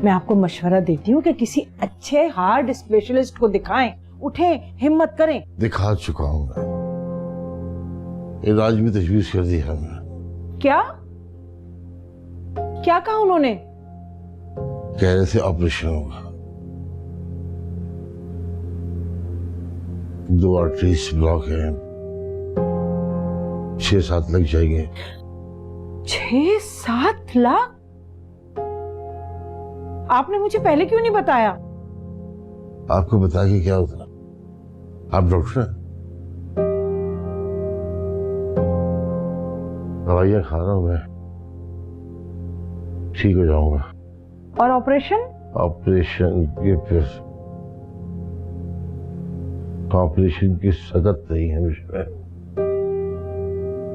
मैं आपको मशवरा देती हूँ कि किसी अच्छे हार्ट स्पेशलिस्ट को दिखाएं। उठें, हिम्मत करें। दिखा चुका हूँ मैं, इलाज भी तजवीज कर दी है मैं। क्या क्या कहा उन्होंने? कह रहे थे ऑपरेशन होगा, 2 आर्टरीज ब्लॉक हैं, 6-7 लग जाएंगे। 6-7 लाख? आपने मुझे पहले क्यों नहीं बताया? आपको बता के क्या होता, आप डॉक्टर हैं। दवाइयाँ खा रहा हूँ मैं, ठीक हो जाऊंगा। और ऑपरेशन? ऑपरेशन के फिर ऑपरेशन की सख्त नहीं है मुझे,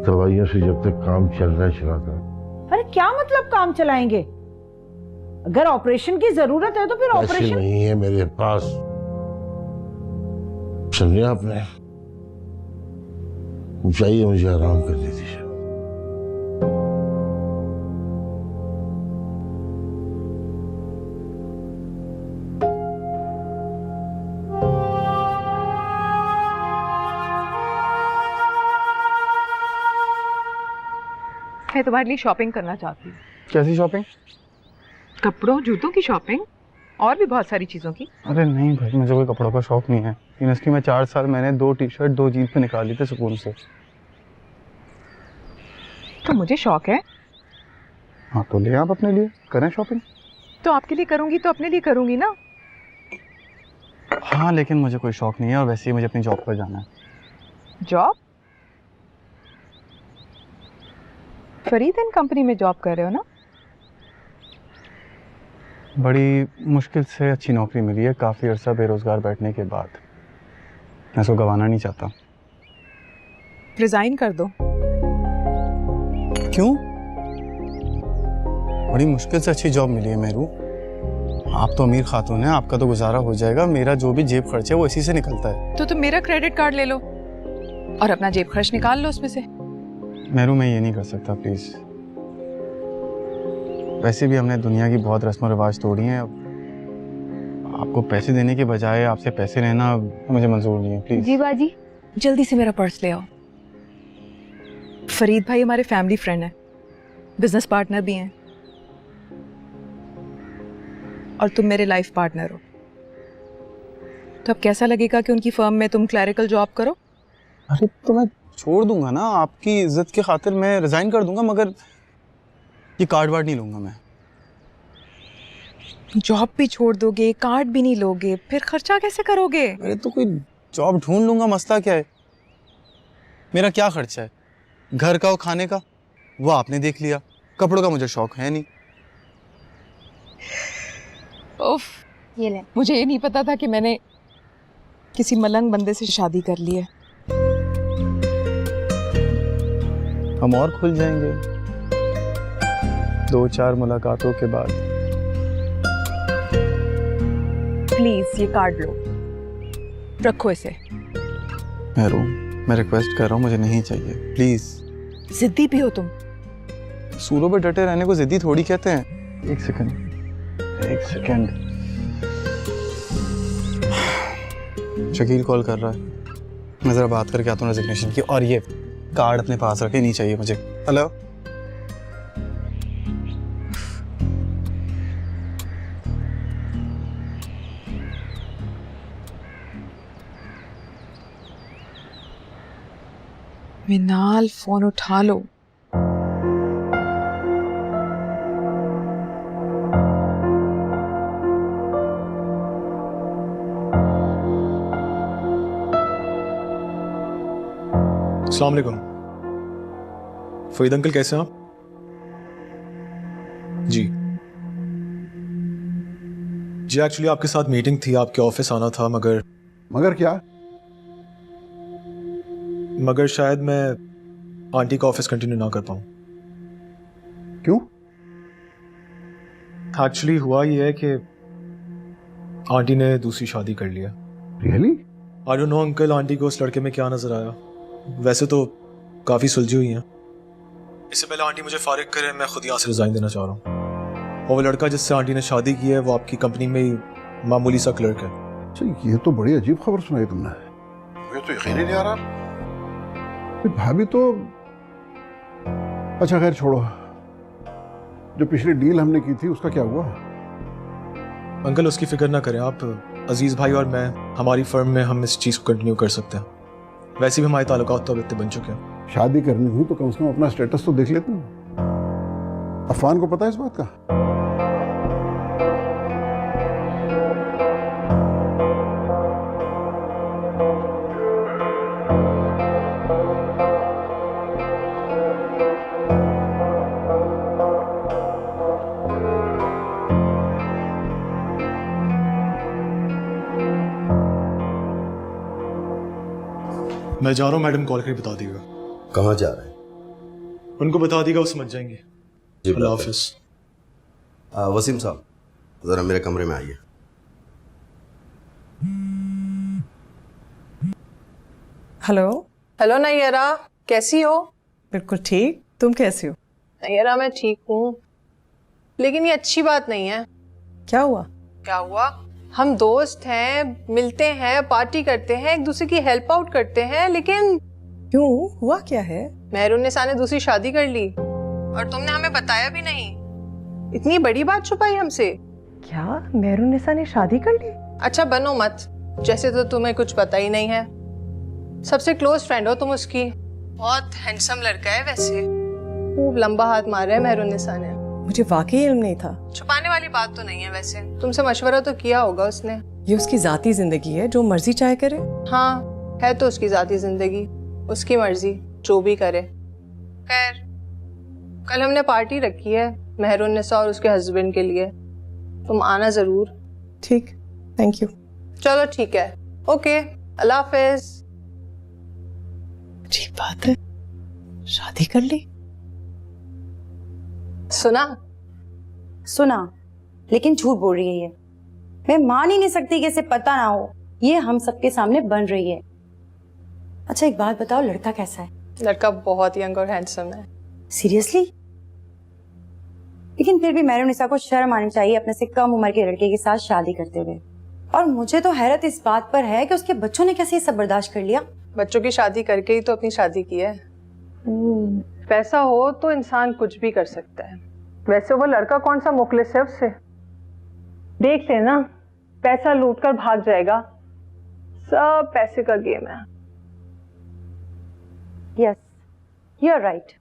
दवाइयों से जब तक काम चल रहा है चलाता। अरे क्या मतलब काम चलाएंगे? अगर ऑपरेशन की जरूरत है तो फिर ऑपरेशन नहीं है मेरे पास, समझे आपने। चाहिए मुझे आराम करने दीजिए। मैं तुम्हारे लिए शॉपिंग करना चाहती हूँ। कैसी शॉपिंग? कपड़ों जूतों की शॉपिंग और भी बहुत सारी चीजों की। अरे नहीं भाई, मुझे कोई कपड़ों का शौक नहीं है। यूनिवर्सिटी में 4 साल मैंने 2 टी-शर्ट 2 जीन्स पे निकाली थे सुकून से। तो मुझे शौक है। हाँ तो ले आप अपने लिए, करें शॉपिंग। तो आपके लिए करूंगी तो अपने लिए करूंगी ना। हाँ लेकिन मुझे कोई शौक नहीं है और वैसे ही मुझे अपनी जॉब पर जाना है। जॉब? फरीद एंड कंपनी में जॉब कर रहे हो ना? बड़ी मुश्किल से अच्छी नौकरी मिली है, काफ़ी अरसा बेरोज़गार बैठने के बाद। मैं इसको गंवाना नहीं चाहता। रिजाइन कर दो। क्यों? बड़ी मुश्किल से अच्छी जॉब मिली है मेरू। आप तो अमीर खातून हैं, आपका तो गुजारा हो जाएगा। मेरा जो भी जेब खर्च है वो इसी से निकलता है। तो तुम मेरा क्रेडिट कार्ड ले लो और अपना जेब खर्च निकाल लो उसमें से। मेरू मैं ये नहीं कर सकता प्लीज़। वैसे भी हमने दुनिया की बहुत रस्म रिवाज तोड़ी हैं। आपको पैसे देने के बजाय आपसे पैसे लेना मुझे मंजूर नहीं है, प्लीज। जी बाजी, जल्दी से मेरा पर्स ले आओ। फरीद भाई हमारे फैमिली फ्रेंड हैं, बिजनेस पार्टनर भी हैं और तुम मेरे लाइफ पार्टनर हो। तो अब कैसा लगेगा कि उनकी फर्म में तुम क्लरिकल जॉब करो? अरे तो मैं छोड़ दूंगा ना, आपकी इज्जत की खातिर मैं रिजाइन कर दूंगा, मगर ये कार्ड वार्ड नहीं लूंगा मैं। जॉब भी छोड़ दोगे, कार्ड भी नहीं लोगे, फिर खर्चा कैसे करोगे? अरे तो कोई जॉब ढूंढ लूंगा, मसला क्या है? मेरा क्या खर्चा है? घर का और खाने का वो आपने देख लिया, कपड़ों का मुझे शौक है नहीं। उफ, ये ले। मुझे ये नहीं पता था कि मैंने किसी मलंग बंदे से शादी कर ली है। हम और खुल जाएंगे 2-4 मुलाकातों के बाद। प्लीज ये कार्ड लो, रखो इसे। मैं रिक्वेस्ट कर रहा हूँ, मुझे नहीं चाहिए, प्लीज। जिद्दी भी हो तुम। सूरों पे डटे रहने को जिद्दी थोड़ी कहते हैं। एक सेकंड। शकील कॉल कर रहा है, मैं जरा बात करके आता हूँ रेजिग्नेशन की। और ये कार्ड अपने पास रखे, नहीं चाहिए मुझे। हेलो, मिनाल फोन उठा लो। अस्सलाम वालेकुम। फरीद अंकल कैसे हैं आप? जी एक्चुअली आपके साथ मीटिंग थी, आपके ऑफिस आना था, मगर क्या? मगर शायद मैं आंटी का ऑफिस कंटिन्यू ना कर पाऊँ। क्यों? एक्चुअली हुआ ये है कि आंटी ने दूसरी शादी कर लिया। Really? I don't know uncle, aunty को उस लड़के में क्या नजर आया। वैसे तो काफी सुलझी हुई हैं। इससे पहले आंटी मुझे फारिग करे, मैं खुद यहाँ से रिजाइन देना चाह रहा हूँ। और वो लड़का जिससे आंटी ने शादी की है वो आपकी कंपनी में ही मामूली सा क्लर्क है। अच्छा, ये तो बड़ी अजीब खबर सुनाई तुमने। मुझे तो यकीन ही नहीं आ रहा। भाभी तो अच्छा खैर छोड़ो, जो पिछली डील हमने की थी उसका क्या हुआ? अंकल उसकी फिक्र ना करें आप, अजीज भाई और मैं हमारी फर्म में हम इस चीज़ को कंटिन्यू कर सकते हैं। वैसे भी हमारे ताल्लुकात तो अब इतने बन चुके हैं। शादी करनी हुई तो कम से कम अपना स्टेटस तो देख लेते हैं। अफवान को पता है इस बात का? मैं जा रहा हूँ, मैडम कॉल करके बता दीजिएगा। कहाँ जा रहे हैं? उनको बता दीजिएगा, वो समझ जाएंगे। जी अल्लाह हाफिज। वसीम साहब ज़रा मेरे कमरे में आइए। हेलो। हेलो नैयरा, कैसी हो? बिल्कुल ठीक, तुम कैसी हो? नैयरा मैं ठीक हूँ, लेकिन ये अच्छी बात नहीं है। क्या हुआ? क्या हुआ? हम दोस्त हैं, मिलते हैं, पार्टी करते हैं, एक दूसरे की हेल्प आउट करते हैं, लेकिन क्यों, हुआ क्या है? मेहरुन्निसा ने दूसरी शादी कर ली और तुमने हमें बताया भी नहीं। इतनी बड़ी बात छुपाई हमसे। क्या मेहरुन्निसा ने शादी कर ली? अच्छा बनो मत, जैसे तो तुम्हें कुछ पता ही नहीं है। सबसे क्लोज फ्रेंड हो तुम उसकी। बहुत हैंडसम लड़का है वैसे, खूब लंबा हाथ मारा है मेहरुन्निसा ने। मुझे वाकई इल्म नहीं था। छुपाने वाली बात तो नहीं है वैसे, तुमसे मशवरा तो किया होगा उसने। ये उसकी जाती जिंदगी है, जो मर्जी चाहे करे। हाँ है तो उसकी जाती जिंदगी, उसकी मर्जी, जो भी करे। खैर कल हमने पार्टी रखी है मेहरुन्निसा और उसके हस्बैंड के लिए, तुम आना जरूर। ठीक, थैंक यू। चलो ठीक है, ओके, अल्लाह हाफिज। ठीक बात है, शादी कर ली। सुना, लेकिन झूठ बोल रही है ये। मैं मान ही नहीं सकती कि इसे पता ना हो, ये हम सबके सामने बन रही है। अच्छा एक बात बताओ, लड़का कैसा है? लड़का बहुत यंग और हैंडसम है। सीरियसली? लेकिन फिर भी मेहरुन्निसा को शर्म आनी चाहिए अपने से कम उम्र के लड़के के साथ शादी करते हुए। और मुझे तो हैरत इस बात पर है कि उसके बच्चों ने कैसे ये सब बर्दाश्त कर लिया। बच्चों की शादी करके ही तो अपनी शादी की है। पैसा हो तो इंसान कुछ भी कर सकता है। वैसे वो लड़का कौन सा मुखलिस है उससे, देख लेना, पैसा लूट कर भाग जाएगा। सब पैसे का गेम है। Yes, you are right.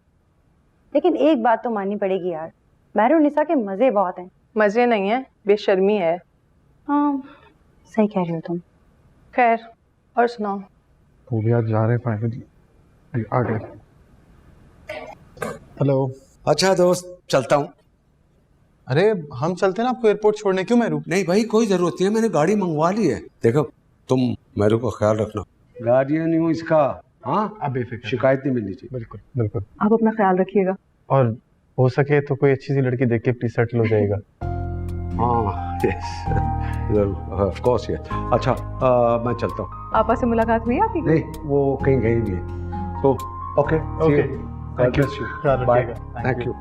लेकिन एक बात तो माननी पड़ेगी यार, मेहरुन्निसा के मजे बहुत हैं। मजे नहीं है, बेशर्मी है। हाँ सही कह रही हो तुम। खैर और सुनाओ। वो भी आज जा रहे हैं फाइनली, आ गए। हेलो। अच्छा दोस्त, चलता हूँ। अरे हम चलते हैं ना आपको एयरपोर्ट छोड़ने, क्यों मेरू? नहीं भाई कोई जरूरत नहीं है, मैंने गाड़ी मंगवा ली है। देखो तुम मेरू का ख्याल रखना, गार्डियन नहीं हूँ इसका। हाँ आप बेफिक्र, शिकायत नहीं मिलनी चाहिए। बिल्कुल बिल्कुल। आप अपना ख्याल रखिएगा, और हो सके तो कोई अच्छी सी लड़की देख के प्लीज सेटल हो जाएगा। हाँ यस ऑफ कोर्स यस। अच्छा मैं चलता हूँ। आपस से मुलाकात हुई आपकी? नहीं वो कहीं गई नहीं है, तो okay okay, thank you, bye, thank you.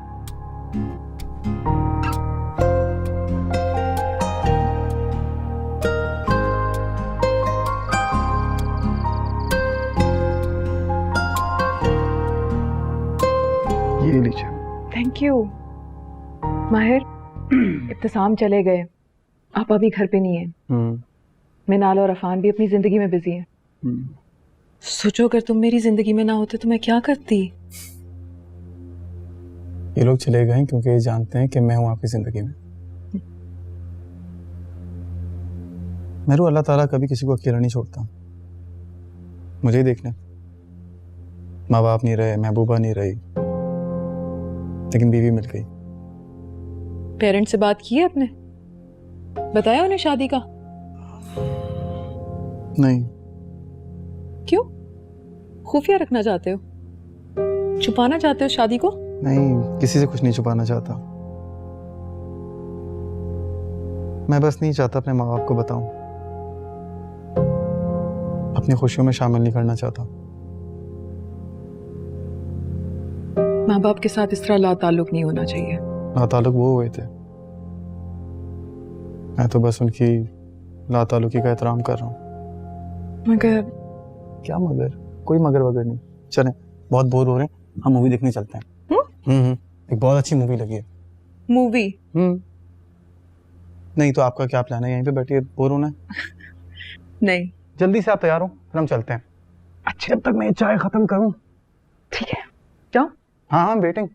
ये लीजिए। Thank you. माहिर, इब्तिसाम चले गए, आप अभी घर पे नहीं है। मिनाल और अफान भी अपनी जिंदगी में बिजी हैं। सोचो अगर तुम मेरी जिंदगी में ना होते तो मैं क्या करती। ये लोग चले गए क्योंकि ये जानते हैं कि मैं हूं आपकी जिंदगी में। मेरू अल्लाह ताला कभी किसी को अकेला नहीं छोड़ता। मुझे ही देखना, माँ बाप नहीं रहे, महबूबा नहीं रही, लेकिन बीवी मिल गई। पेरेंट्स से बात की है आपने? बताया उन्हें शादी का? नहीं। क्यों? खुफिया रखना चाहते हो? छुपाना चाहते हो शादी को? नहीं, किसी से कुछ नहीं छुपाना चाहता। मैं बस नहीं चाहता अपने माँ बाप को बताऊं, अपनी खुशियों में शामिल नहीं करना चाहता। माँ बाप के साथ इस तरह ला ताल्लुक नहीं होना चाहिए। ना ताल्लुक वो हुए थे मैं तो बस उनकी लातालुकी का एहतराम कर रहा हूँ। मगर क्या मगर? कोई मगर वगर नहीं। चलें, बहुत बोर हो रहे हैं, हम मूवी देखने चलते हैं। एक बहुत अच्छी मूवी लगी है। मूवी? नहीं तो आपका क्या प्लान है? यहीं पे बैठिए, बोर होना है? नहीं। जल्दी से आप तैयार हो, फिर हम चलते हैं। अच्छे, अब तक मैं चाय खत्म करूं। ठीक है, जाओ। हाँ हाँ, वेटिंग।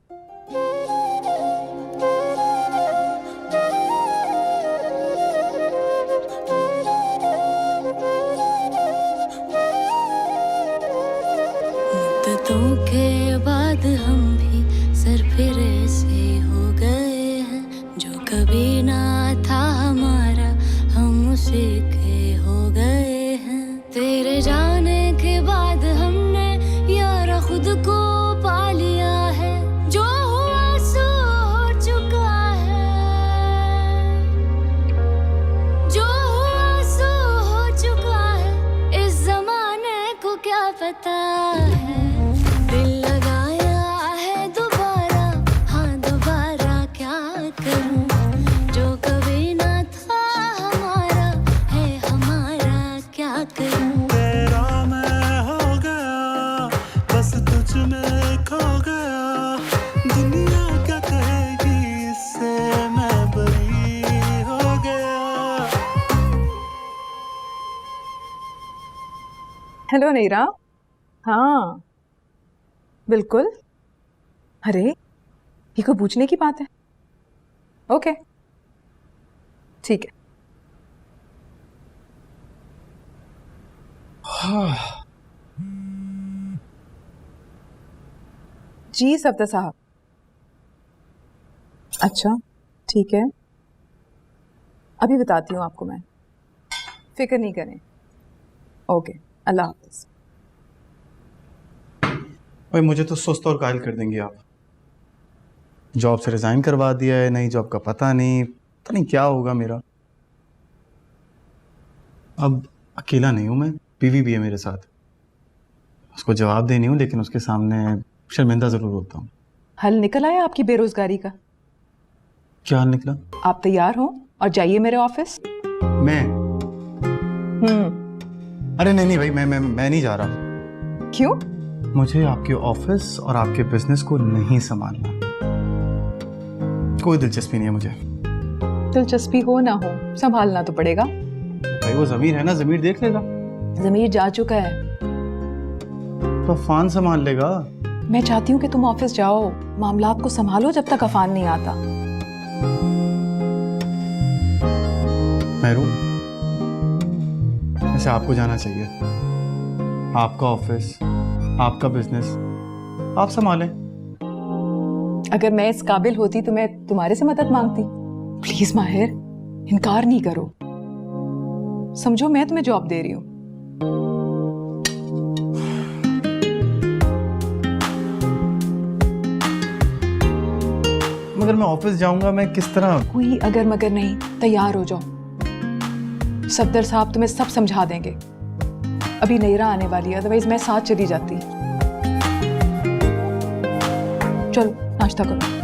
मुद्दतों के बाद हम भी सरफिरे से हो गए हैं, जो कभी ना था हमारा हम उसी के हो गए हैं। तेरे जाने के बाद हमने यारा खुद को पा लिया है, जो हुआ सो हो चुका है, जो हुआ सो हो चुका है, इस जमाने को क्या पता है। दिल लगाया है दोबारा, हाँ दोबारा क्या करूं, जो कभी ना था हमारा है हमारा क्या करूं। तेरा मैं हो गया, बस तुझ में खो गया, दुनिया क्या कहेगी इससे मैं बरी हो गया। हेलो नीरा। हाँ बिल्कुल। अरे ये कोई पूछने की बात है? ओके ठीक है। जी सफ्दर साहब। अच्छा ठीक है, अभी बताती हूँ आपको मैं, फिक्र नहीं करें। ओके, अल्लाह हाफिज़। भाई मुझे तो सुस्त और कायल कर देंगे आप। जॉब से रिजाइन करवा दिया है, नई जॉब का पता नहीं क्या होगा मेरा। अब अकेला नहीं हूँ मैं, बीवी भी है मेरे साथ। उसको जवाब देनी हूँ, लेकिन उसके सामने शर्मिंदा जरूर होता हूँ। हल निकल आया आपकी बेरोजगारी का? क्या हाल निकला? आप तैयार हो और जाइए मेरे ऑफिस। मैं? अरे नहीं भाई, मैं नहीं जा रहा। क्यों? मुझे आपके ऑफिस और आपके बिजनेस को नहीं संभालना। कोई दिलचस्पी नहीं है मुझे। दिलचस्पी हो ना हो, संभालना तो पड़ेगा। भाई वो ज़मीर है ना, ज़मीर देख लेगा। ज़मीर जा चुका है, तो अफान संभाल लेगा। मैं चाहती हूँ कि तुम ऑफिस जाओ, मामलात को संभालो जब तक अफान नहीं आता। महरू, वैसे आपको जाना चाहिए। आपका ऑफिस, आपका बिजनेस आप संभालें। अगर मैं इस काबिल होती तो मैं तुम्हारे से मदद मांगती। प्लीज माहिर, इनकार नहीं करो। समझो मैं तुम्हें जॉब दे रही हूँ। मगर मैं ऑफिस जाऊंगा, मैं किस तरह? कोई अगर मगर नहीं, तैयार हो जाओ। सफदर साहब तुम्हें सब समझा देंगे। अभी नईरा आने वाली है, अदरवाइज मैं साथ चली जाती। चलो नाश्ता करो।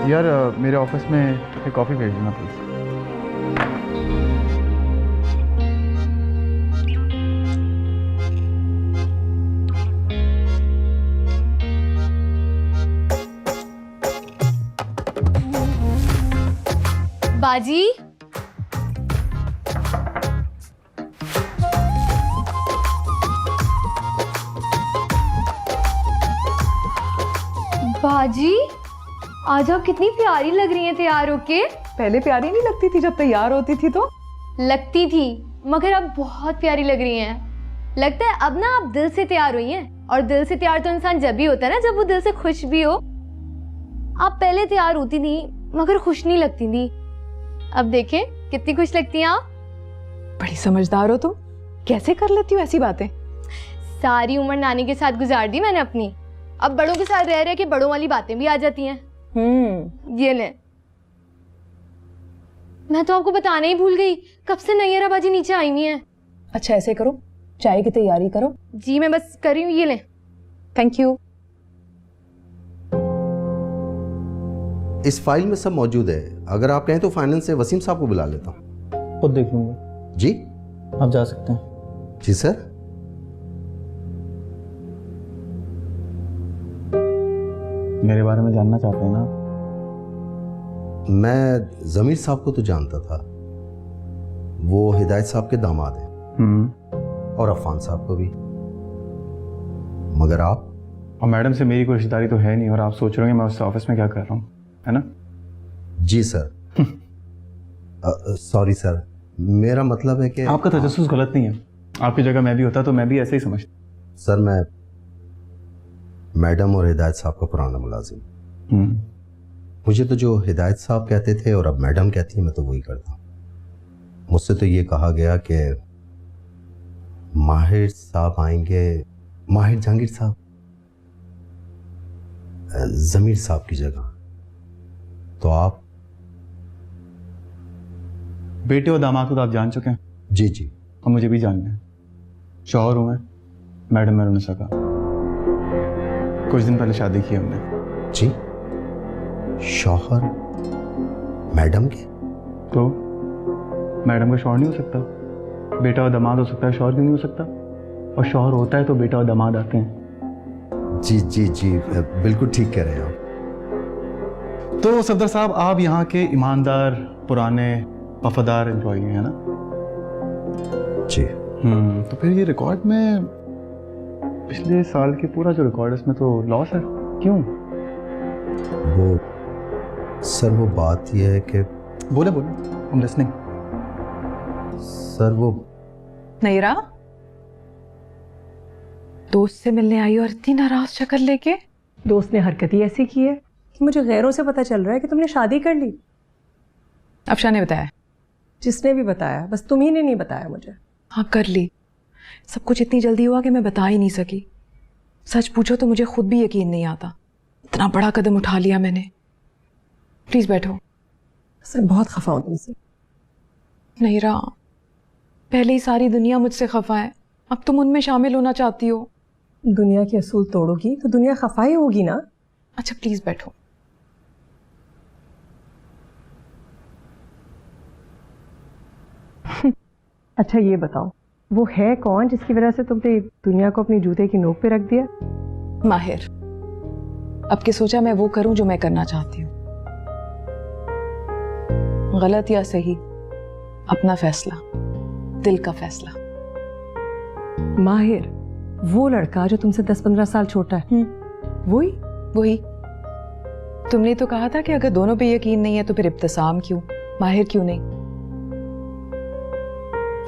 यार मेरे ऑफिस में एक कॉफ़ी भेज देना प्लीज़। बाजी, बाजी आज आप कितनी प्यारी लग रही हैं तैयार होके। पहले प्यारी नहीं लगती थी जब तैयार होती थी तो? लगती थी, मगर अब बहुत प्यारी लग रही हैं। लगता है अब ना आप दिल से तैयार हुई हैं, और दिल से तैयार तो इंसान जब भी होता है ना जब वो दिल से खुश भी हो। आप पहले तैयार होती थी मगर खुश नहीं लगती थी, अब देखें कितनी खुश लगती हैं आप। बड़ी समझदार हो तुम, कैसे कर लेती हो ऐसी बातें? सारी उम्र नानी के साथ गुजार दी मैंने अपनी, अब बड़ों के साथ रह रहे कि बड़ों वाली बातें भी आ जाती हैं। ये ले, मैं तो आपको बताना ही भूल गई, कब से नैयरा बाजी नीचे आई हुई हैं। अच्छा ऐसे करो, चाय की तैयारी करो। जी मैं बस कर रही हूँ, ये ले। Thank you. इस फाइल में सब मौजूद है, अगर आप कहें तो फाइनेंस से वसीम साहब को बुला लेता हूँ। खुद देख लूँगा। जी आप जा सकते हैं। जी सर। मेरे बारे में जानना चाहते हैं ना? मैं जमीर साहब को तो जानता था, वो हिदायत साहब के दामाद हैं, और अफान साहब को भी, मगर आप? और मैडम से मेरी कोई रिश्तेदारी तो है नहीं, और आप सोच रहे होंगे मैं उससे ऑफिस में क्या कर रहा हूँ, है ना? जी सर। सॉरी सर, मेरा मतलब है कि आपका तजस्सुस गलत नहीं है, आपकी जगह मैं भी होता तो मैं भी ऐसे ही समझता। सर मैं मैडम और हिदायत साहब का पुराना मुलाजिम, मुझे तो जो हिदायत साहब कहते थे और अब मैडम कहती है मैं तो वही करता हूँ। मुझसे तो ये कहा गया कि माहिर साहब आएंगे, माहिर जहांगीर साहब जमीर साहब की जगह, तो आप? बेटे और दामाद को तो आप जान चुके हैं। जी जी। और मुझे भी जानना है। शौहर हूँ मैं, मैडम मेरुनिसा का। कुछ दिन पहले शादी की हमने। जी? शौहर मैडम के? तो मैडम का शौहर नहीं हो सकता? बेटा और दामाद हो सकता है, शौहर क्यों नहीं हो सकता? और शौहर होता है तो बेटा और दामाद आते हैं। जी जी जी, बिल्कुल ठीक कह रहे हैं आप। तो सफदर साहब, आप यहाँ के ईमानदार, पुराने, वफादार एम्प्लॉई हैं ना? जी। तो फिर ये रिकॉर्ड में पिछले साल के पूरा जो रिकॉर्ड है इसमें तो लॉस है, क्यों? वो सर वो बात यह है कि बोले हम लिसनिंग। सर वो नैरा, दोस्त से मिलने आई और इतनी नाराज शक्ल लेके? दोस्त ने हरकत ही ऐसी की है कि मुझे गैरों से पता चल रहा है कि तुमने शादी कर ली। अफशा ने बताया? जिसने भी बताया, बस तुम्ही ने नहीं बताया मुझे। हाँ कर ली, सब कुछ इतनी जल्दी हुआ कि मैं बता ही नहीं सकी। सच पूछो तो मुझे खुद भी यकीन नहीं आता, इतना बड़ा कदम उठा लिया मैंने। प्लीज बैठो। सर बहुत खफा हूं तुमसे। नैरा, पहले ही सारी दुनिया मुझसे खफा है, अब तुम उनमें शामिल होना चाहती हो। दुनिया के असूल तोड़ोगी तो दुनिया खफा ही होगी ना। अच्छा प्लीज बैठो। अच्छा ये बताओ, वो है कौन जिसकी वजह से तुमने दुनिया को अपनी जूते की नोक पे रख दिया? माहिर। अब के सोचा मैं वो करूं जो मैं करना चाहती हूँ, गलत या सही अपना फैसला, दिल का फैसला। माहिर, वो लड़का जो तुमसे 10-15 साल छोटा है, वही। तुमने तो कहा था कि अगर दोनों पे यकीन नहीं है तो फिर इब्तिसाम क्यों, माहिर क्यों नहीं?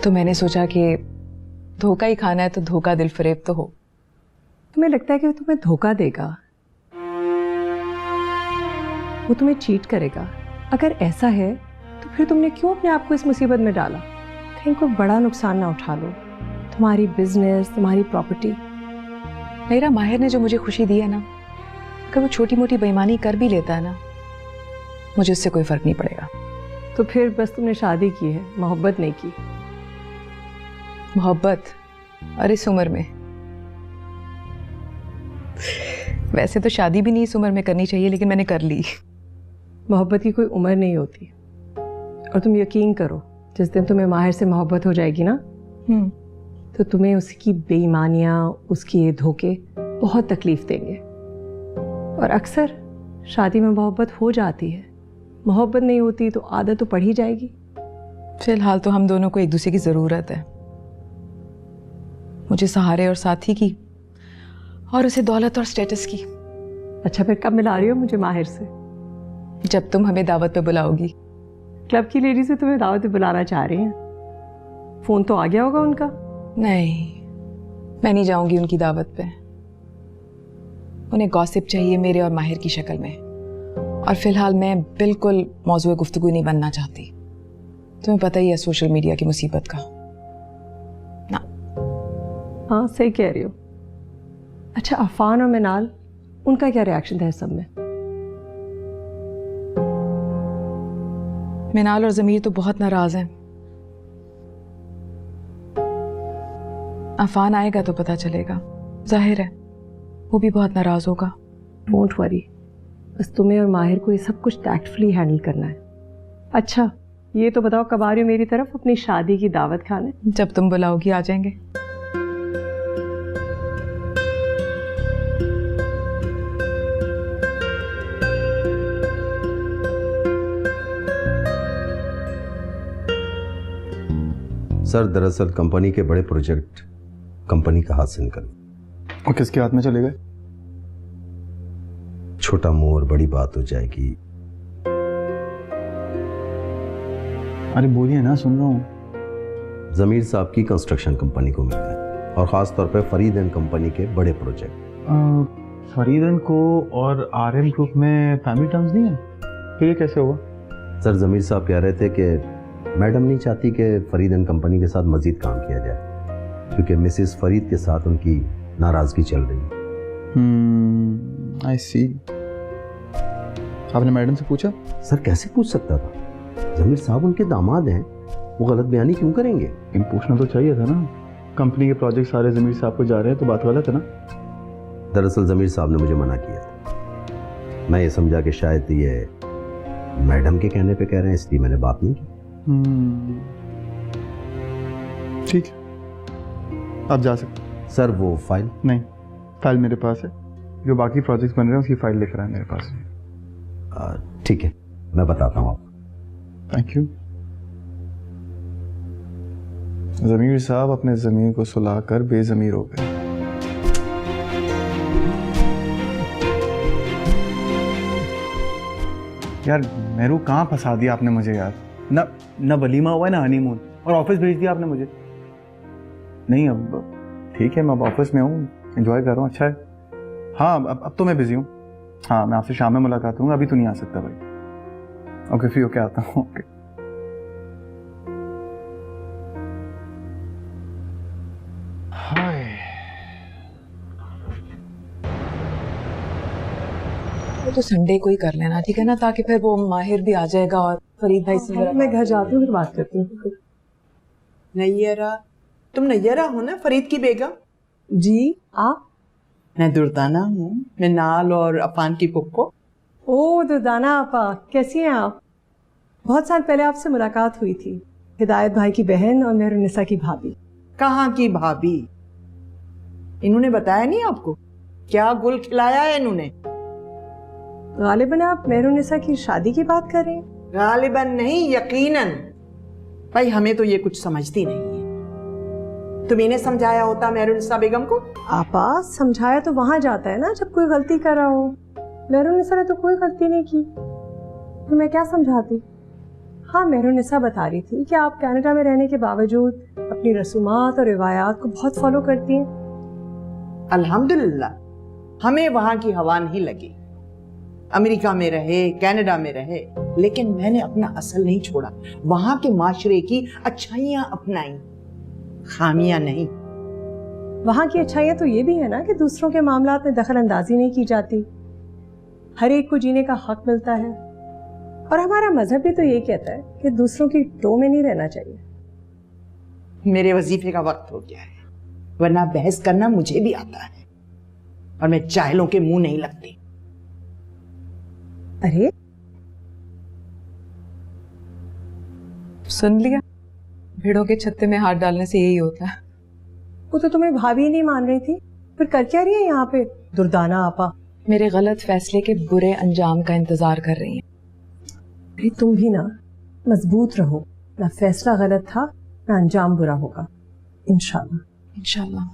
तो मैंने सोचा कि धोखा ही खाना है तो धोखा दिल फरेब तो हो। तुम्हें लगता है कि वो तुम्हें धोखा देगा, वो तुम्हें चीट करेगा? अगर ऐसा है तो फिर तुमने क्यों अपने आप को इस मुसीबत में डाला? कहीं कोई बड़ा नुकसान ना उठा लो, तुम्हारी बिजनेस, तुम्हारी प्रॉपर्टी। मेरा माहिर ने जो मुझे खुशी दी है ना, अगर वो छोटी मोटी बेईमानी कर भी लेता है ना, मुझे उससे कोई फर्क नहीं पड़ेगा। तो फिर बस तुमने शादी की है, मोहब्बत नहीं की? मोहब्बत? और इस उम्र में? वैसे तो शादी भी नहीं इस उम्र में करनी चाहिए, लेकिन मैंने कर ली। मोहब्बत की कोई उम्र नहीं होती। और तुम यकीन करो, जिस दिन तुम्हें माहिर से मोहब्बत हो जाएगी ना, तो तुम्हें उसकी बेईमानियाँ, उसके ये धोखे बहुत तकलीफ देंगे। और अक्सर शादी में मोहब्बत हो जाती है, मोहब्बत नहीं होती तो आदत तो पड़ ही जाएगी। फिलहाल तो हम दोनों को एक दूसरे की ज़रूरत है, मुझे सहारे और साथी की, और उसे दौलत और स्टेटस की। अच्छा, फिर कब मिला रही हो मुझे माहिर से? जब तुम हमें दावत पे बुलाओगी। क्लब की लेडीज भी तुम्हें दावत पे बुलाना चाह रही हैं। फोन तो आ गया होगा उनका? नहीं, मैं नहीं जाऊंगी उनकी दावत पे। उन्हें गॉसिप चाहिए मेरे और माहिर की शक्ल में, और फिलहाल मैं बिल्कुल मौजूद गुफ्तगू नहीं बनना चाहती। तुम्हें पता ही है सोशल मीडिया की मुसीबत का ना। हाँ, सही कह रही हो। अच्छा, अफान और मिनाल, उनका क्या रिएक्शन था इस सब में? मिनाल और ज़मीर तो बहुत नाराज हैं। अफान आएगा तो पता चलेगा, जाहिर है वो भी बहुत नाराज होगा। डोंट वरी, बस तुम्हें और माहिर को ये सब कुछ टैक्टफुली हैंडल करना है। अच्छा, ये तो बताओ, कब आ रही हो मेरी तरफ अपनी शादी की दावत खाने? जब तुम बुलाओगी आ जाएंगे। सर, दरअसल कंपनी के बड़े प्रोजेक्ट कंपनी का हाथ से निकल। और किसके हाथ में चले गए? छोटा मुंह और बड़ी बात हो जाएगी। अरे बोलिए ना, सुन रहा हूँ। जमीर साहब की कंस्ट्रक्शन कंपनी को मिलता है, और खास तौर पे फरीद एंड कंपनी के बड़े प्रोजेक्ट। फरीद एंड को और आरएम ग्रुप में फैमिली टर्म्स नहीं है, फिर ये कैसे हुआ? सर, जमीर साहब कह रहे थे कि मैडम नहीं चाहती कि फरीद एंड कंपनी के साथ मजीद काम किया जाए, क्योंकि मिसेस फरीद के साथ उनकी नाराजगी चल रही है। आई सी। आपने मैडम से पूछा? सर, कैसे पूछ सकता था? जमीर साहब उनके दामाद हैं, वो गलत बयानी क्यों करेंगे? लेकिन पूछना तो चाहिए था ना। कंपनी के प्रोजेक्ट सारे जमीर साहब को जा रहे हैं तो बात गलत है ना। दरअसल जमीर साहब ने मुझे मना किया था। मैं ये समझा कि शायद ये मैडम के कहने पे कह रहे हैं, इसलिए मैंने बात नहीं की। ठीक है, आप जा सकते। सर, वो फाइल? नहीं, फाइल मेरे पास है। जो बाकी प्रोजेक्ट्स बन रहे हैं उसकी फाइल लेकर आए मेरे पास। ठीक है, मैं बताता हूँ आपको। Thank you. जमीर साहब अपने जमीर को सुलाकर बेजमीर हो गए। यार मेरू, कहाँ फंसा दिया आपने मुझे यार। न वलीमा हुआ है ना हनीमून, और ऑफिस भेज दिया आपने मुझे। नहीं, अब ठीक है, मैं अब ऑफिस में हूँ, एंजॉय कर रहा हूँ। अच्छा है। हाँ, अब तो मैं बिजी हूँ। हाँ, मैं आपसे शाम में मुलाकात करूँगा, अभी तो नहीं आ सकता भाई। ओके, फ्री होके आता हूँ। ओके। हाय, तो संडे को ही कर लेना, ठीक है ना, ताकि फिर वो माहिर भी आ जाएगा और फरीद भाई से। मैं घर जाती हूँ, फिर बात करती हूँ। नैयरा, तुम नैयरा हो ना, फरीद की बेगम? जी, आप? मैं दुर्दाना हूँ, मैं नाल और अफान की पुप्पो। ओ दुर्दाना आपा, कैसी हैं आप? बहुत साल पहले आपसे मुलाकात हुई थी। हिदायत भाई की बहन और मेहरुन्निसा की भाभी। कहाँ की भाभी? इन्होंने बताया नहीं आपको? क्या गुल खिलाया है इन्होंने? गालिबन आप मेहरुन्निसा की शादी की बात कर रहे हैं? गालिबन नहीं, यकीनन। भाई, हमें तो ये कुछ समझती नहीं है। तुम इन्हें समझाया होता मेहरुन्निसा बेगम को? आपा, समझाया तो वहां जाता है ना जब कोई गलती कर रहा हो। मेहरुन्निसा ने तो कोई गलती नहीं की, तो मैं क्या समझाती? हाँ, मेहरुन्निसा बता रही थी कि आप कनाडा में रहने के बावजूद अपनी रसूमात और रिवायात को बहुत फॉलो करती हैं। अल्हम्दुलिल्लाह, हमें वहां की हवा नहीं लगी। अमेरिका में रहे, कनाडा में रहे, लेकिन मैंने अपना असल नहीं छोड़ा। वहां के माशरे की अच्छाइयां अपनाई, खामियां नहीं। वहां की अच्छाइयां तो ये भी है ना कि दूसरों के मामलात में दखल अंदाजी नहीं की जाती, हर एक को जीने का हक मिलता है, और हमारा मजहब भी तो ये कहता है कि दूसरों की टो में नहीं रहना चाहिए। मेरे वजीफे का वक्त हो गया है, वरना बहस करना मुझे भी आता है, और मैं जाहिलों के मुंह नहीं लगती। अरे, सुन लिया, भेड़ों के छत्ते में हाथ डालने से यही होता है। वो तो तुम्हें भाभी ही नहीं मान रही थी, फिर कर क्या रही है यहाँ पे दुर्दाना आपा? मेरे गलत फैसले के बुरे अंजाम का इंतजार कर रही हैं। अरे तुम भी ना मजबूत रहो, ना फैसला गलत था ना अंजाम बुरा होगा, इंशाल्लाह। इंशाल्लाह।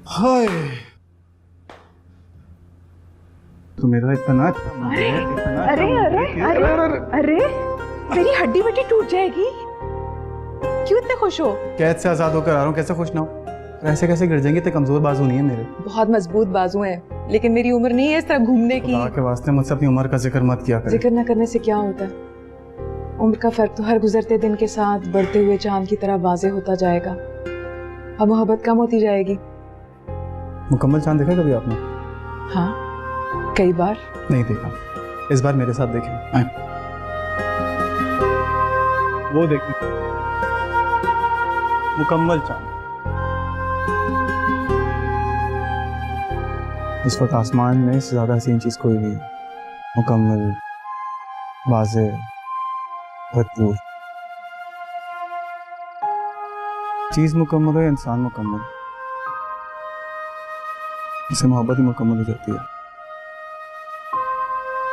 हाय, तो मेरा इतना अरे अरे अरे अरे अरे मेरी हड्डी वड्डी टूट जाएगी। क्यों इतने खुश हो? कैद से आजाद होकर आ रहा हूँ, कैसे खुश ना हो? ऐसे कैसे गिर जाएंगे? इतने कमजोर बाजू नहीं है मेरे। बहुत मजबूत बाजू हैं, लेकिन मेरी उम्र नहीं है इस तरह घूमने की। खुदा के वास्ते मुझसे अपनी उम्र का जिक्र मत किया कर। जिक्र न करने से क्या होता है? उम्र का फर्क तो हर गुजरते दिन के साथ बढ़ते हुए चांद की तरह वाजे होता जाएगा। अब मोहब्बत कम होती जाएगी। मुकम्मल चांद देखा कभी आपने? हाँ, कई बार। नहीं देखा, इस बार मेरे साथ देखें। आए, वो देखें, मुकम्मल चांद। इस वक्त आसमान में इससे ज्यादा हसीन चीज कोई नहीं है। मुकम्मल, वाज़े, भरपूर। चीज मुकम्मल हो या इंसान मुकम्मल, इससे मोहब्बत ही मुकम्मल हो जाती है,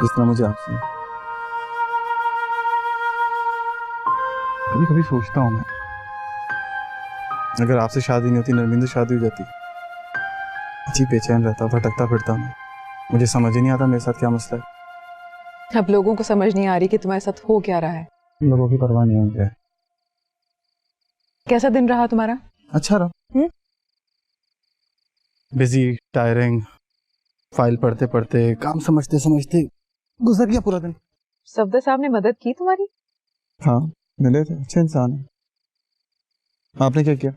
जिस तरह मुझे आपसे। कभी कभी सोचता हूँ मैं, अगर आपसे शादी नहीं होती, नरमिन से शादी हो जाती, अजीब बेचैन रहता, भटकता फिरता मैं। मुझे समझ ही नहीं आता मेरे साथ क्या मसला है। अब लोगों को समझ नहीं आ रही कि तुम्हारे साथ हो क्या रहा है। लोगों की परवाह नहीं होती है। कैसा दिन रहा तुम्हारा? अच्छा रहा। बिजी, टायरिंग, फाइल पढ़ते पढ़ते, काम समझते समझते गुजर गया पूरा दिन। सफदर साहब ने मदद की तुम्हारी? हाँ, मिले थे, अच्छे इंसान है। आपने क्या किया?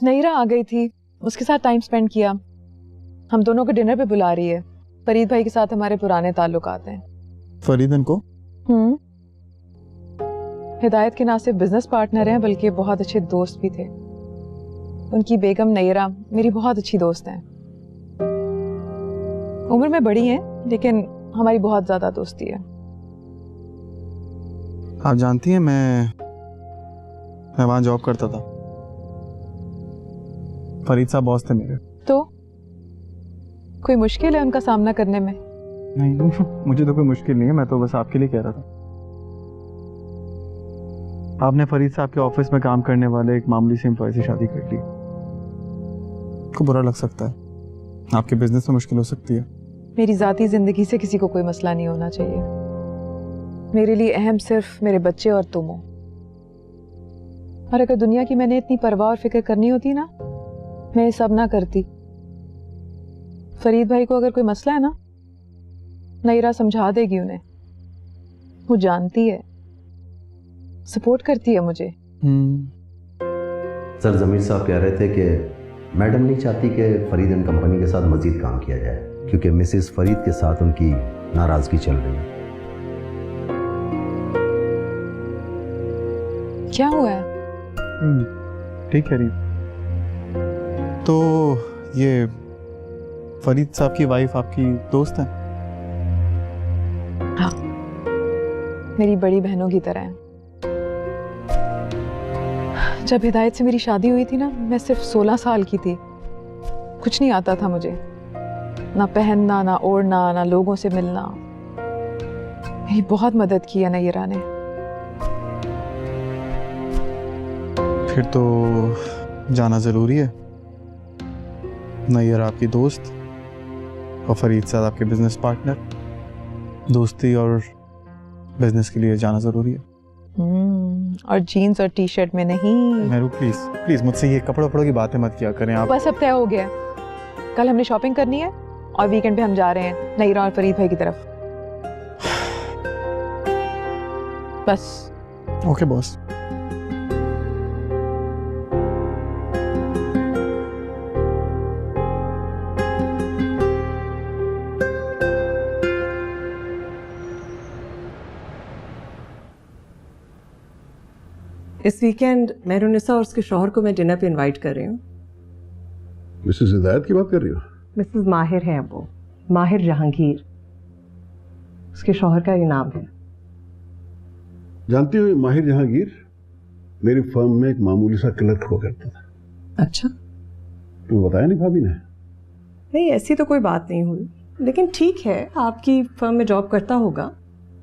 नईरा आ गई थी, उसके साथ टाइम स्पेंड किया। हम दोनों को डिनर पे बुला रही है। फरीद भाई के साथ हमारे पुराने ताल्लुकात हैं। फरीद इनको? हिदायत के ना सिर्फ बिजनेस पार्टनर हैं बल्कि बहुत अच्छे दोस्त भी थे। उनकी बेगम नईरा मेरी बहुत अच्छी दोस्त हैं। उम्र में बड़ी हैं लेकिन हमारी बहुत ज्यादा दोस्ती है। आप जानती हैं मैं वहां जॉब करता था। फरीद साहब बॉस थे मेरे। तो कोई मुश्किल है उनका सामना करने में? नहीं, मुझे तो कोई मुश्किल नहीं है, मैं तो बस आपके लिए कह रहा था। आपने फरीद साहब के ऑफिस में काम करने वाले एक मामूली से एम्प्लॉय से शादी कर ली। आपको बुरा लग सकता है, आपके बिजनेस में मुश्किल हो सकती है। मेरी जाती जिंदगी से किसी को कोई मसला नहीं होना चाहिए। मेरे लिए अहम सिर्फ मेरे बच्चे और तुम हो। और अगर दुनिया की मैंने इतनी परवाह और फिक्र करनी होती ना, मैं ये सब ना करती। फरीद भाई को अगर कोई मसला है ना, नईरा समझा देगी उन्हें। वो जानती है, सपोर्ट करती है मुझे। सर जमीर साहब कह रहे थे कि मैडम नहीं चाहती कि फरीद एंड कंपनी के साथ मजीद काम किया जाए, क्योंकि मिसेस फरीद के साथ उनकी नाराजगी चल रही है। क्या हुआ है? ठीक है रीत। तो ये फरीद साहब की वाइफ आपकी दोस्त है? हाँ, मेरी बड़ी बहनों की तरह है। जब हिदायत से मेरी शादी हुई थी ना, मैं सिर्फ 16 साल की थी। कुछ नहीं आता था मुझे, ना पहनना, ना ओढ़ना, ना लोगों से मिलना। मेरी बहुत मदद की है नईरा ने। फिर तो जाना जरूरी है। नईरा आपकी दोस्त और फरीद साहब आपके बिजनेस पार्टनर। दोस्ती और बिजनेस के लिए जाना जरूरी है। और जीन्स और टी शर्ट में नहीं। मेरू प्लीज प्लीज मुझसे ये कपड़ों वपड़ों की बातें मत किया करें आप। बस अब तय हो गया। कल हमने शॉपिंग करनी है और वीकेंड पे हम जा रहे हैं नईरा और फरीद भाई की तरफ। बस। Okay boss. इस वीकेंड मेहरुनिसा और उसके शौहर को मैं डिनर पे इनवाइट कर रही हूँ। मिसेस हिदायत की बात कर रही हो? मिसेस माहिर हैं वो, माहिर जहांगीर, उसके शौहर का ये नाम है। जानती हो माहिर जहांगीर मेरी फर्म में एक मामूली सा क्लर्क हुआ करता था। अच्छा, तुम्हें बताया नहीं भाभी ने? नहीं ऐसी तो कोई बात नहीं हुई, लेकिन ठीक है आपकी फर्म में जॉब करता होगा,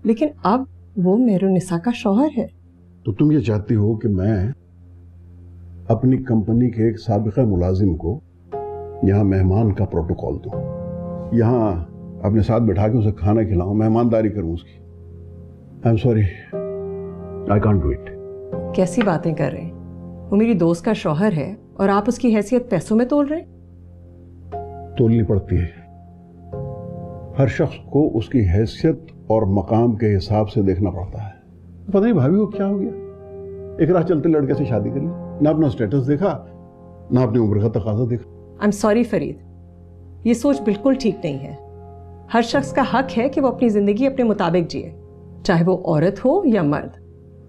लेकिन अब वो मेहरुन्निसा का शौहर है। तो तुम ये चाहती हो कि मैं अपनी कंपनी के एक साबिका मुलाजिम को यहाँ मेहमान का प्रोटोकॉल दूं, यहाँ अपने साथ बैठा के उसे खाना खिलाऊं, मेहमानदारी करूं उसकी? I am sorry, I can't do it. कैसी बातें कर रहे हैं? वो मेरी दोस्त का शौहर है और आप उसकी हैसियत पैसों में तोल रहे हैं? तोलनी पड़ती है, हर शख्स को उसकी हैसियत और मकाम के हिसाब से देखना पड़ता है। पता नहीं भाभी को क्या हो गया, एक राह चलते लड़के से शादी कर ली, ना अपना स्टेटस देखा ना अपनी उम्र का तकाजा देखा। आई एम सॉरी फरीद, ये सोच बिल्कुल ठीक नहीं है। हर शख्स का हक है कि वो अपनी जिंदगी अपने मुताबिक जिए, चाहे वो औरत हो या मर्द।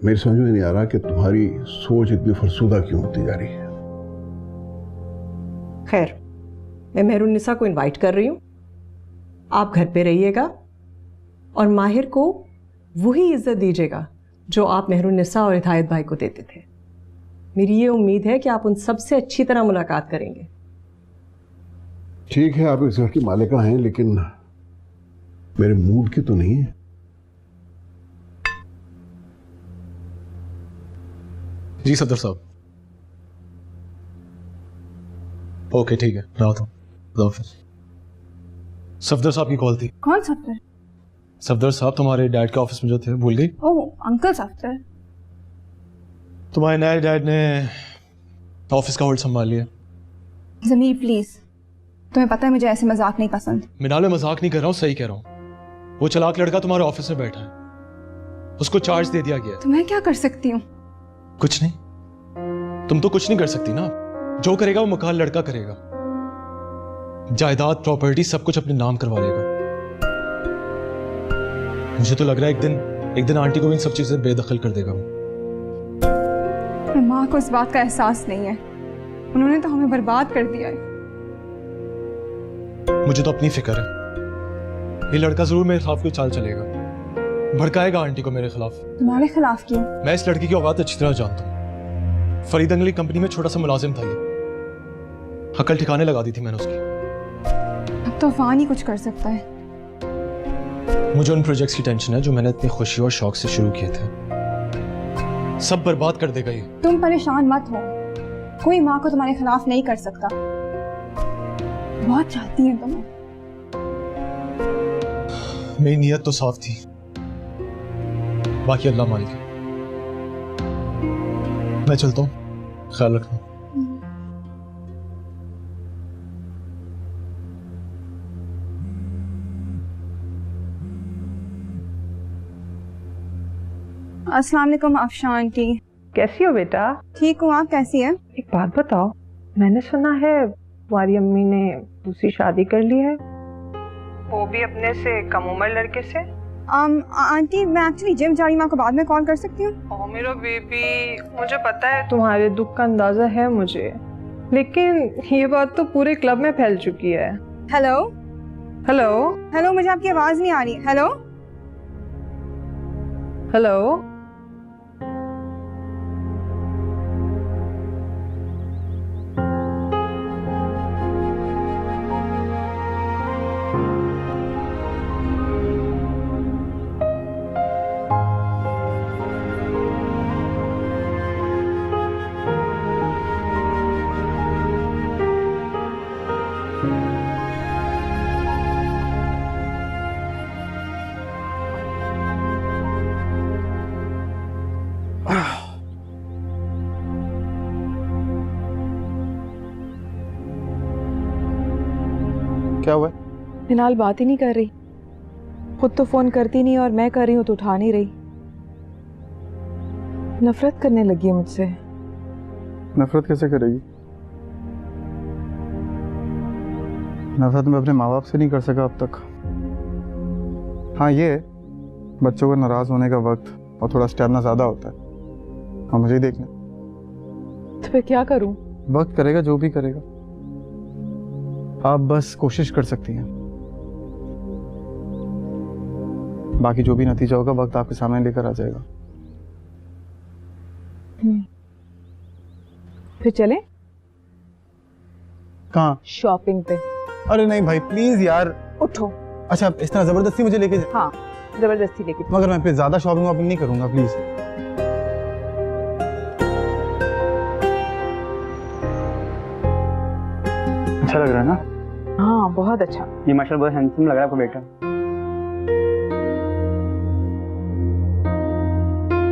मेरी समझ में नहीं आ रहा कि तुम्हारी सोच इतनी फरसूदा क्यों होती जा रही है। खैर, मैं मेहरुन्निसा को इनवाइट कर रही हूँ, आप घर पे रहिएगा और माहिर को वही इज्जत दीजिएगा जो आप मेहरुन्निसा और हिदायत भाई को देते थे। मेरी ये उम्मीद है कि आप उन सबसे अच्छी तरह मुलाकात करेंगे। ठीक है, आप इस घर की मालिका हैं, लेकिन मेरे मूड की तो नहीं है। जी सफदर साहब। ओके ठीक है, रहा था। सफदर साहब की कॉल थी। कौन सफदर? सफदर साहब तुम्हारे डैड के ऑफिस में जो थे, भूल गई? ओह अंकल सफदर। तुम्हारे नए डैड ने ऑफिस का होल्ड संभाल लिया। जमीर प्लीज, तुम्हें पता है मुझे ऐसे मजाक नहीं पसंद। मिनाल, मैं मजाक नहीं कर रहा हूँ, सही कह रहा हूँ। वो चालाक लड़का तुम्हारे ऑफिस में बैठा है, उसको चार्ज दे दिया गया है। तो मैं क्या कर सकती हूँ? कुछ नहीं, तुम तो कुछ नहीं कर सकती ना। जो करेगा वो मकान लड़का करेगा, जायदाद प्रॉपर्टी सब कुछ अपने नाम करवा लेगा। मुझे तो लग रहा है एक दिन आंटी को इन सब चीजें बेदखल कर देगा। माँ को इस बात का एहसास नहीं है, उन्होंने तो हमें बर्बाद कर दिया है। मुझे तो अपनी फिक्र है, ये लड़का जरूर मेरे खिलाफ कोई चाल चलेगा, भड़काएगा आंटी को मेरे खिलाफ। तुम्हारे खिलाफ क्यों? मैं इस लड़की की औकात अच्छी तरह जानता हूँ। फरीद अंगली कंपनी में छोटा सा मुलाजिम था, ये अकल ठिकाने लगा दी थी मैंने उसकी। अब तो अफान ही कुछ कर सकता है। मुझे उन प्रोजेक्ट्स की टेंशन है जो मैंने इतनी खुशी और शौक से शुरू किए थे, सब बर्बाद कर देगा ये। तुम परेशान मत हो, कोई माँ को तुम्हारे खिलाफ नहीं कर सकता। बहुत चाहती है तुम्हें। मेरी नीयत तो साफ थी, बाकी अल्लाह मालिक है। मैं चलता हूँ, ख्याल रखना। अस्सलाम वालेकुम अफशान आंटी। कैसी हो बेटा? ठीक हूँ, आप कैसी हैं? एक बात बताओ, मैंने सुना है तुम्हारी अम्मी ने दूसरी शादी कर ली है, वो भी अपने से कम उम्र लड़के से। आंटी मैं एक्चुअली जिम जा रही हूँ, आपको बाद में कॉल कर सकती हूँ? ओह मेरा बेबी, मुझे पता है तुम्हारे दुख का अंदाजा है मुझे, लेकिन ये बात तो पूरे क्लब में फैल चुकी है। हेलो हेलो हेलो, मुझे आपकी आवाज नहीं आ रही। Hello hello. क्या हुआ? मिनाल बात ही नहीं कर रही, खुद तो फोन करती नहीं और मैं कर रही हूँ तो उठा नहीं रही। नफरत करने लगी है मुझसे। नफरत कैसे करेगी? नफरत मैं अपने माँ बाप से नहीं कर सका अब तक। हाँ ये बच्चों को नाराज होने का वक्त और थोड़ा स्टेमिना ज्यादा होता है, और मुझे ही देखना। तो फिर क्या करूं? वक्त करेगा जो भी करेगा। आप बस कोशिश कर सकती हैं, बाकी जो भी नतीजा होगा वक्त आपके सामने लेकर आ जाएगा। फिर चले कहाँ? शॉपिंग पे। अरे नहीं भाई प्लीज यार। उठो। अच्छा इस तरह जबरदस्ती मुझे लेके हाँ जबरदस्ती लेके। मगर मैं फिर ज्यादा शॉपिंग वॉपिंग नहीं करूंगा प्लीज। अच्छा लग रहा है ना? हाँ बहुत अच्छा। ये माशाल्लाह बहुत हैंडसम लग रहा है आपका बेटा।